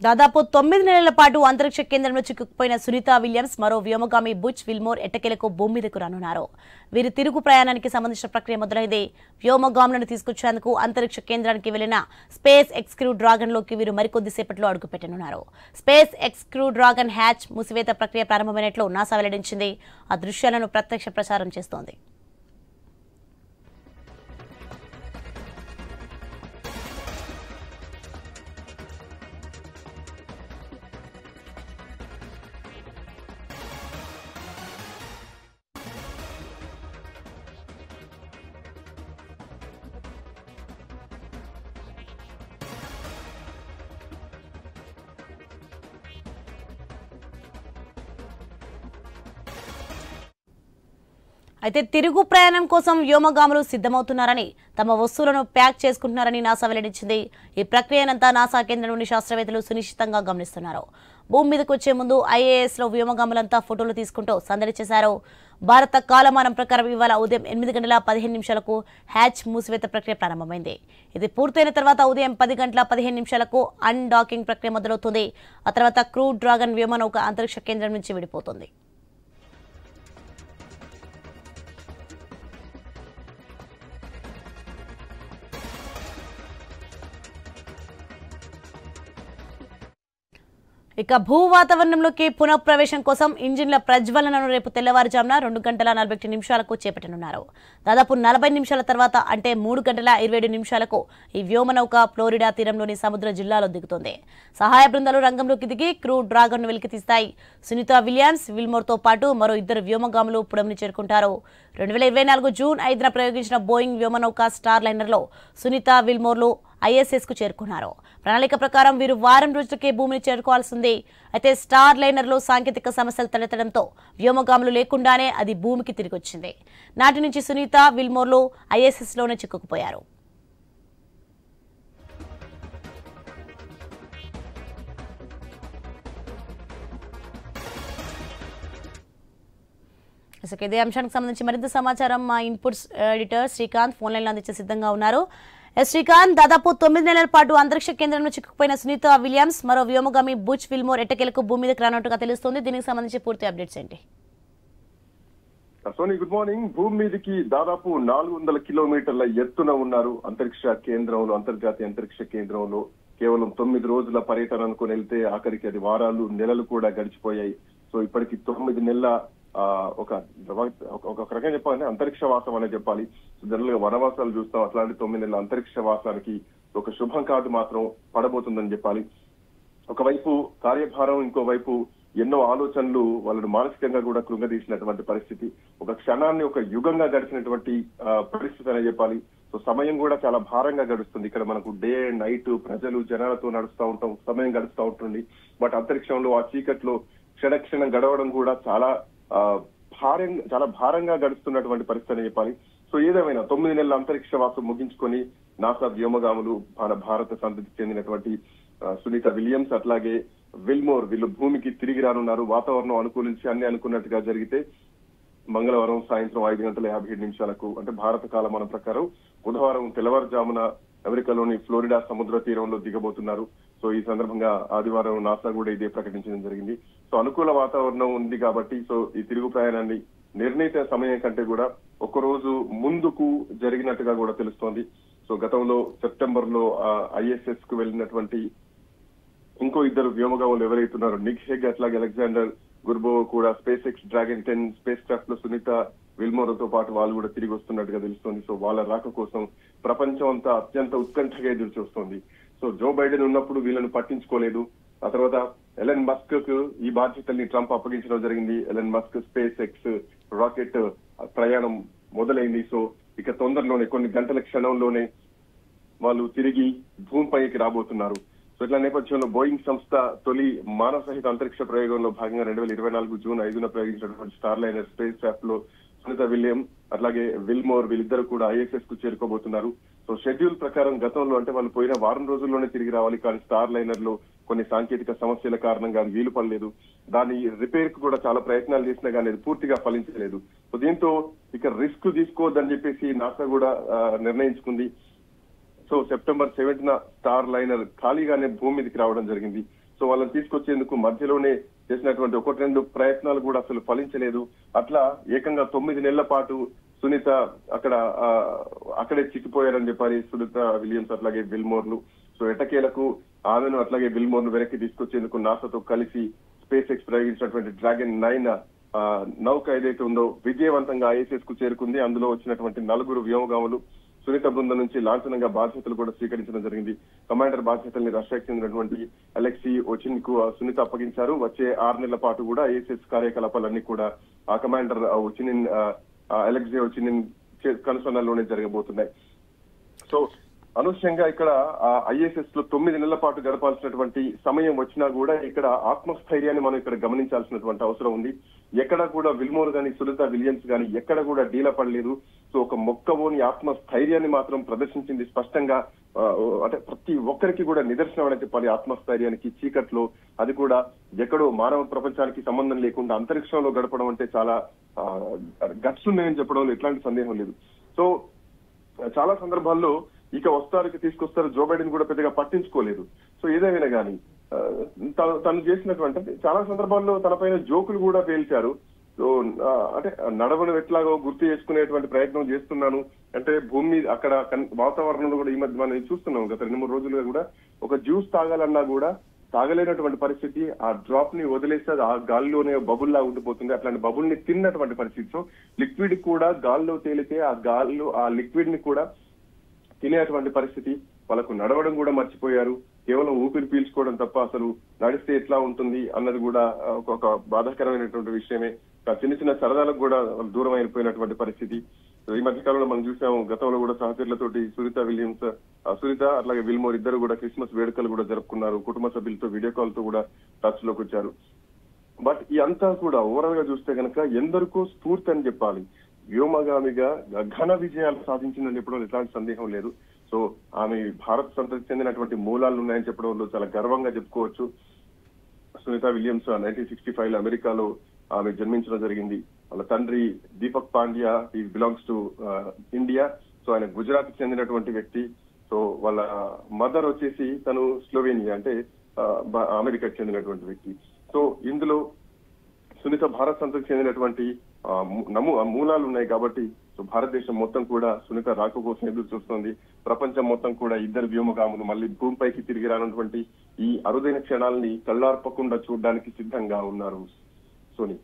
దాదాపు 9 నెలల పాటు అంతరిక్ష కేంద్రంలో చిక్కుకుపోయిన సునీత విలియమ్స్ మరో వ్యోమగామి బుచ్ విల్మోర్ ఎట్టకేలకు భూమి మీదకు రానున్నారు. వీరి తిరుగు ప్రయాణానికి సంబంధించిన ప్రక్రియ మొదలైంది. వ్యోమగాములను తీసుకొచ్చేందుకు అంతరిక్ష కేంద్రానికి వెళ్లిన స్పేస్ ఎక్స్ క్రూ డ్రాగన్ లోకి వీరు మరికొద్ది సేపట్లో అడుగుపెట్టనున్నారు. SpaceX crew Dragon hatch మూసివేత ప్రక్రియ ప్రారంభమైనట్లు నాసా వెల్లడించింది. ఆ దృశ్యాలను ప్రత్యక్ష ప్రసారం చేస్తోంది. అయితే తిరుగు ప్రయాణం కోసం వ్యోమగాములు సిద్ధమవుతున్నారని, తమ వస్తువులను ప్యాక్ చేసుకుంటున్నారని నాసా వెల్లడించింది. ఈ ప్రక్రియనంతా నాసా కేంద్రంలోని శాస్త్రవేత్తలు సునిశ్చితంగా గమనిస్తున్నారు. భూమి మీదకు వచ్చే ముందు ఐఏఎస్ లో వ్యోమగాములంతా ఫోటోలు తీసుకుంటూ సందడి చేశారు. భారత కాలమానం ప్రకారం ఇవాళ ఉదయం 8:15 హ్యాచ్ మూసివేత ప్రక్రియ ప్రారంభమైంది. ఇది పూర్తయిన తర్వాత ఉదయం 10:15 అన్డాకింగ్ ప్రక్రియ మొదలవుతుంది. ఆ తర్వాత క్రూ డ్రాగన్ వ్యోమనౌక అంతరిక్ష కేంద్రం నుంచి విడిపోతుంది. ఇక భూ వాతావరణంలోకి పునఃప్రవేశం కోసం ఇంజిన్ల ప్రజ్వలనను రేపు తెల్లవారుజామున 2:41 చేపట్టనున్నారు. దాదాపు 40 నిమిషాల తర్వాత అంటే 3:27 ఈ వ్యోమనౌక ఫ్లోరిడా తీరంలోని సముద్ర జిల్లాలో దిగుతుంది. సహాయ బృందాలు రంగంలోకి దిగి క్రూ డ్రాగన్ ను వెలికితీస్తాయి. సునీత విలియమ్స్ విల్మోర్ తో పాటు మరో 2 వ్యోమగాములు పుడమిని చేరుకుంటారు. 2024 జూన్ 5న ప్రయోగించిన బోయింగ్ వ్యోమనౌక స్టార్ లైనర్ లో సునీత విల్మోర్లు ఐఎస్ఎస్ కు చేరుకున్నారు. ప్రణాళిక ప్రకారం వీరు వారం రోజులకే భూమిని చేరుకోవాల్సింది. అయితే స్టార్ లైనర్ లో సాంకేతిక సమస్యలు తలెత్తడంతో వ్యోమగాములు లేకుండానే అది భూమికి తిరిగి వచ్చింది. నాటి నుంచి సునీత విల్మోర్లు ఐఎస్ఎస్ లోనే చిక్కుకుపోయారు. ఇదే అంశానికి సంబంధించి మరింత సమాచారం మా inputs editor Srikanth phone line లో అందించే సిద్ధంగా ఉన్నారు. శ్రీకాంత్, దాదాపు 9 నెలల పాటు అంతరిక్ష కేంద్రంలో చిక్కుకుపోయిన సునీత విలియమ్స్ మరో వ్యోమగామి బుచ్ విల్మోర్ ఎట్టకేలకు భూమి మీదకి రానట్టుగా తెలుస్తోంది. దీనికి సంబంధించి పూర్తి అప్డేట్స్ ఏంటి? Soni, good morning. భూమి మీదకి దాదాపు 400 కిలోమీటర్ల ఎత్తున ఉన్నారు అంతరిక్ష కేంద్రంలో, అంతర్జాతీయ అంతరిక్ష కేంద్రంలో. కేవలం 9 రోజుల పర్యటన అనుకుని వెళ్తే ఆఖరికి అది వారాలు నెలలు కూడా గడిచిపోయాయి. సో ఇప్పటికి 9 నెలల ఒక రకంగా చెప్పాలంటే అంతరిక్ష వాసం అనే చెప్పాలి. జనరల్ గా వనవాసాలు చూస్తాం, అట్లాంటి 9 నెలల అంతరిక్ష వాసానికి ఒక శుభం కార్డు మాత్రం పడబోతుందని చెప్పాలి. ఒకవైపు కార్యభారం, ఇంకోవైపు ఎన్నో ఆలోచనలు వాళ్ళను మానసికంగా కూడా కృంగదీసినటువంటి పరిస్థితి. ఒక క్షణాన్ని ఒక యుగంగా గడిచినటువంటి పరిస్థితి అనే చెప్పాలి. సో సమయం కూడా చాలా భారంగా గడుస్తుంది. ఇక్కడ మనకు డే అండ్ నైట్ ప్రజలు జనాలతో నడుస్తూ ఉంటాం, సమయం గడుస్తూ ఉంటుంది. బట్ అంతరిక్షంలో ఆ చీకట్లో క్షణక్షణం గడవడం కూడా చాలా భారంగా గడుస్తున్నటువంటి పరిస్థితి అని చెప్పాలి. సో ఏదేమైనా 9 నెలల అంతరిక్ష వాసం ముగించుకొని నాసా వ్యోమగాములు మన భారత సంతతికి చెందినటువంటి సునీత విలియమ్స్ అట్లాగే విల్మోర్ వీళ్ళు భూమికి తిరిగి రానున్నారు. వాతావరణం అనుకూలించి అన్ని అనుకున్నట్టుగా జరిగితే మంగళవారం సాయంత్రం 5:57 అంటే భారత కాలమానం ప్రకారం బుధవారం తెల్లవారుజామున అమెరికాలోని ఫ్లోరిడా సముద్ర తీరంలో దిగబోతున్నారు. సో ఈ సందర్భంగా ఆదివారం నాసా కూడా ఇదే ప్రకటించడం జరిగింది. సో అనుకూల వాతావరణం ఉంది కాబట్టి సో ఈ తిరుగు ప్రయాణాన్ని నిర్ణీత సమయం కంటే కూడా ఒక్కరోజు ముందుకు జరిగినట్టుగా కూడా తెలుస్తోంది. సో గతంలో సెప్టెంబర్ లో ఐఎస్ఎస్ కు వెళ్ళినటువంటి ఇంకో 2 వ్యోమగాములు ఎవరైతున్నారో నిక్ హెగ్ అట్లాగే అలెగ్జాండర్ గుర్బో కూడా space X dragon 10 space craft లో సునీత విల్మోర్ తో పాటు వాళ్ళు కూడా తిరిగి వస్తున్నట్టుగా తెలుస్తోంది. సో వాళ్ళ రాక కోసం ప్రపంచం అంతా అత్యంత ఉత్కంఠగా ఎదురు చూస్తోంది. సో జో బైడెన్ ఉన్నప్పుడు వీళ్ళని పట్టించుకోలేదు. ఆ తర్వాత ఎలన్ మస్క్ కు ఈ బాధ్యతల్ని ట్రంప్ అప్పగించడం జరిగింది. Elon Musk space X rocket ప్రయాణం మొదలైంది. సో ఇక తొందరలోనే కొన్ని గంటల క్షణంలోనే వాళ్ళు తిరిగి భూమిపైకి రాబోతున్నారు. సో ఇట్లా నేపథ్యంలో బోయింగ్ సంస్థ తొలి మానవ సహిత అంతరిక్ష ప్రయోగంలో భాగంగా 2024 జూన్ 5న ప్రయోగించినటువంటి స్టార్ లైనర్ స్పేస్ క్రాఫ్ట్ లో సునీత విలియం అట్లాగే విల్మోర్ వీళ్ళిద్దరు కూడా ఐఎస్ఎస్ కు చేరుకోబోతున్నారు. సో షెడ్యూల్ ప్రకారం గతంలో అంటే వాళ్ళు పోయిన వారం రోజుల్లోనే తిరిగి రావాలి, కానీ స్టార్ లైనర్ లో కొన్ని సాంకేతిక సమస్యల కారణంగా అది వీలు పడలేదు. దాని రిపేర్ కు కూడా చాలా ప్రయత్నాలు చేసినా కానీ అది పూర్తిగా ఫలించలేదు. సో దీంతో ఇక రిస్క్ తీసుకోవద్దని చెప్పేసి నాసా కూడా నిర్ణయించుకుంది. సో సెప్టెంబర్ 7న స్టార్ లైనర్ ఖాళీగానే భూమి మీదకి రావడం జరిగింది. సో వాళ్ళని తీసుకొచ్చేందుకు మధ్యలోనే చేసినటువంటి 1-2 ప్రయత్నాలు కూడా అసలు ఫలించలేదు. అట్లా ఏకంగా 9 నెలల పాటు సునీత అక్కడే చిక్కిపోయారని చెప్పాలి. సునీత విలియమ్స్ అట్లాగే విల్మోర్లు. సో ఎటకేలకు ఆమెను అట్లాగే విల్మోర్ను వెనక్కి తీసుకొచ్చేందుకు నాసాతో కలిసి స్పేస్ ఎక్స్ ప్రయోగించినటువంటి డ్రాగన్ 9 నౌక ఏదైతే ఉందో విజయవంతంగా ISS కు చేరుకుంది. అందులో వచ్చినటువంటి 4 వ్యోమగాములు సునీత బృందం నుంచి లాంఛనంగా బాధ్యతలు కూడా స్వీకరించడం జరిగింది. కమాండర్ బాధ్యతల్ని రష్యాకు చెందినటువంటి అలెక్సీ ఓచిన్ కు సునీత అప్పగించారు. వచ్చే 6 నెలల పాటు కూడా ISS కార్యకలాపాలన్నీ కూడా ఆ కమాండర్ ఓచినిన్ అలెక్సీ ఓచినిన్ కనుసన్నల్లోనే జరగబోతున్నాయి. సో అనూహ్యంగా ఇక్కడ ISS లో 9 నెలల పాటు గడపాల్సినటువంటి సమయం వచ్చినా కూడా ఇక్కడ ఆత్మస్థైర్యాన్ని మనం ఇక్కడ గమనించాల్సినటువంటి అవసరం ఉంది. ఎక్కడ కూడా విల్మోర్ గాని సునీత విలియమ్స్ గాని ఎక్కడ కూడా డీలా పడలేదు. సో ఒక మొక్కవోని ఆత్మస్థైర్యాన్ని మాత్రం ప్రదర్శించింది స్పష్టంగా. అంటే ప్రతి ఒక్కరికి కూడా నిదర్శనం అని చెప్పాలి ఆత్మస్థైర్యానికి. చీకట్లో అది కూడా ఎక్కడో మానవ ప్రపంచానికి సంబంధం లేకుండా అంతరిక్షంలో గడపడం అంటే చాలా గట్స్ ఉన్నాయని చెప్పడంలో ఎట్లాంటి సందేహం లేదు. సో చాలా సందర్భాల్లో ఇక వస్తారు తీసుకొస్తారు జో బైడెన్ కూడా పెద్దగా పట్టించుకోలేదు. సో ఏదేమైనా కానీ తను చేసినటువంటి చాలా సందర్భాల్లో తన పైన జోకులు కూడా పేల్చారు. సో అంటే నడవను ఎట్లాగో గుర్తు చేసుకునేటువంటి ప్రయత్నం చేస్తున్నాను అంటే భూమి మీద అక్కడ వాతావరణంలో కూడా ఈ మధ్య మనం చూస్తున్నాం. గత 2-3 రోజులుగా కూడా ఒక జ్యూస్ తాగాలన్నా కూడా తాగలేనటువంటి పరిస్థితి. ఆ డ్రాప్ ని వదిలేస్తే ఆ గాలిలోనే బబుల్ లా ఉండిపోతుంది. అట్లాంటి బబుల్ ని తిన్నటువంటి పరిస్థితి. సో లిక్విడ్ కూడా గాల్లో తేలితే ఆ లిక్విడ్ ని కూడా తినేటువంటి పరిస్థితి. వాళ్ళకు నడవడం కూడా మర్చిపోయారు. కేవలం ఊపిరి పీల్చుకోవడం తప్ప అసలు నడిస్తే ఎట్లా ఉంటుంది అన్నది కూడా ఒక బాధాకరమైనటువంటి విషయమే. చిన్న చిన్న సరదాలకు కూడా దూరం అయిపోయినటువంటి పరిస్థితి. ఈ మధ్య కాలంలో మనం చూసాము. గతంలో కూడా సహచరులతోటి సునీత అట్లాగే విల్మోర్ ఇద్దరు కూడా క్రిస్మస్ వేడుకలు కూడా జరుపుకున్నారు. కుటుంబ సభ్యులతో వీడియో కాల్ తో కూడా టచ్ లోకి వచ్చారు. బట్ ఈ అంతా కూడా ఓవరాల్ గా చూస్తే కనుక ఎందరికో స్ఫూర్తి అని చెప్పాలి. వ్యోమగామిగా ఘన విజయాలు సాధించిందని చెప్పడం ఎలాంటి సందేహం లేదు. సో ఆమె భారత సంతతికి చెందినటువంటి మూలాలు ఉన్నాయని చెప్పడంలో చాలా గర్వంగా చెప్పుకోవచ్చు. సునీత విలియమ్స్ 1965 లో అమెరికాలో ఆమె జన్మించడం జరిగింది. వాళ్ళ తండ్రి దీపక్ పాండ్యా, ఈ బిలాంగ్స్ టు ఇండియా. సో ఆయన గుజరాత్ కి చెందినటువంటి వ్యక్తి. సో వాళ్ళ మదర్ వచ్చేసి తను స్లోవేనియా అంటే అమెరికాకి చెందినటువంటి వ్యక్తి. సో ఇందులో సునీత భారత సంతతికి చెందినటువంటి మూలాలు ఉన్నాయి కాబట్టి సో భారతదేశం మొత్తం కూడా సునీత రాక కోసం ఎదురు చూస్తుంది. ప్రపంచం మొత్తం కూడా ఇద్దరు వ్యోమగాములు మళ్ళీ భూమిపైకి తిరిగి రానటువంటి ఈ అరుదైన క్షణాలని కళ్ళార్పకుండా చూడడానికి సిద్ధంగా ఉన్నారు. సోని.